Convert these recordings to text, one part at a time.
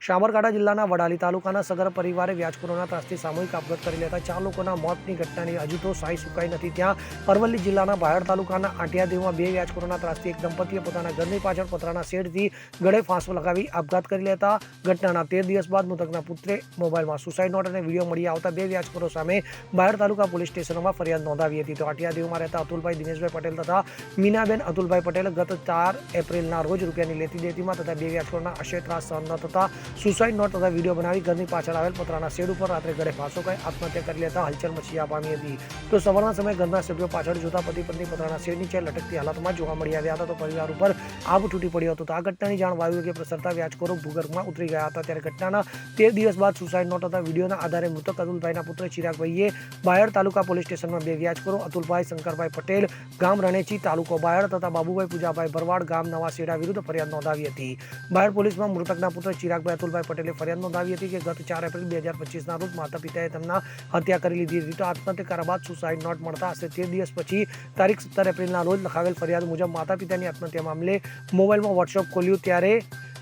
સાબરકાંઠા જિલ્લાના વડાલી તાલુકાના સગર પરિવારે વ્યાજખોરોના ત્રાસથી સામૂહિક આપઘાત કરી લેતા 4 લોકોના મોતની ઘટનાની હજુ તો સાઈ સુકાઈ નથી। ત્યાં અરવલ્લી જિલ્લાના બાયડ તાલુકાના આંટિયાદેવમાં 2 વ્યાજખોરોના ત્રાસથી એક દંપતીએ પોતાના ઘરની પાછળ પતરાના શેડથી ગળે ફાંસો લગાવી આપઘાત કરી લેતા ઘટનાના 13 દિવસ બાદ મૃતકના પુત્રે મોબાઈલમાં સુસાઇડ નોટ અને વિડીયો મળી આવતા 2 વ્યાજખોરો સામે બાયડ તાલુકા પોલીસ સ્ટેશનમાં ફરિયાદ નોંધાવી હતી। તો આંટિયાદેવમાં રહેતા અતુલભાઈ દિનેશભાઈ પટેલ તથા મીનાબેન અતુલભાઈ પટેલ ગત 4 એપ્રિલના રોજ રૂપિયાની લેતી દેતીમાં તથા 2 વ્યાજખોરોના આશય ત્રાસ સહન ન થતા સુસાઇડ નોટ તથા વિડીયો બનાવી ઘરની પાછળ આવેલ પતરાના શેડ ઉપર રાત્રે ગળે ફાંસો ખાઈ આત્મહત્યા કરી લેતા હલચલ મચી પામી હતી। તો સવારના સમયે ઘરના સભ્યો પાછળ જોતા પતિ પત્ની પતરાના શેડ નીચે લટકતી હાલતમાં જોવા મળી આવ્યા હતા। તો પરિવાર ઉપર આભ તૂટી પડ્યો હતો। તો આ ઘટનાની જાણ વાયુવેગે પ્રસરતા વ્યાજખોરો ભૂગર્ભમાં ઉતરી ગયા હતા। ત્યારે ઘટનાના 13 દિવસ બાદ સુસાઇડ નોટ તથા વિડીયોના આધારે મૃતક અતુલભાઈના પુત્ર ચિરાગભાઈએ બાયડ તાલુકા પોલીસ સ્ટેશનમાં 2 વ્યાજખોરો અતુલભાઈ શંકરભાઈ પટેલ ગામ રણેચી તાલુકો બાયડ તથા બાબુભાઈ પૂજાભાઈ ભરવાડ ગામ નવા શેડા વિરુદ્ધ ફરિયાદ નોંધાવી હતી। બાયડ પોલીસમાં મૃતકના પુત્ર ચિરાગભાઈ અતુલભાઈ પટેલે ફરિયાદ નોંધાવી હતી કે ગત 4 એપ્રિલ 2025ના રોજ માતા પિતાએ તેમના હત્યા કરી લીધી હતી। તો આત્મહત્યા કર્યા બાદ સુસાઇડ નોટ મળતા આશરે 13 દિવસ પછી તારીખ 17 એપ્રિલના રોજ લખાવેલ ફરિયાદ મુજબ માતા પિતાની આત્મહત્યા મામલે મોબાઈલમાં વોટ્સએપ ખોલ્યું ત્યારે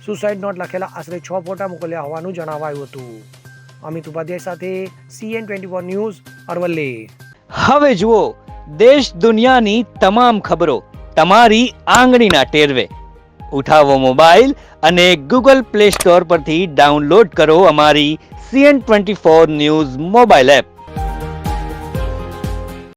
સુસાઇડ નોટ લખેલા આશરે 6 ફોટા મોકલ્યા હોવાનું જણાવાયું હતું। અમિત ઉપાધ્યાય સાથે CN24 ન્યૂઝ અરવલ્લી। હવે જુઓ દેશ દુનિયાની તમામ ખબરો તમારી આંગળીના ટેરવે। ઉઠાવો મોબાઈલ અને Google Play Store પરથી ડાઉનલોડ કરો અમારી CN24 ન્યૂઝ મોબાઈલ એપ।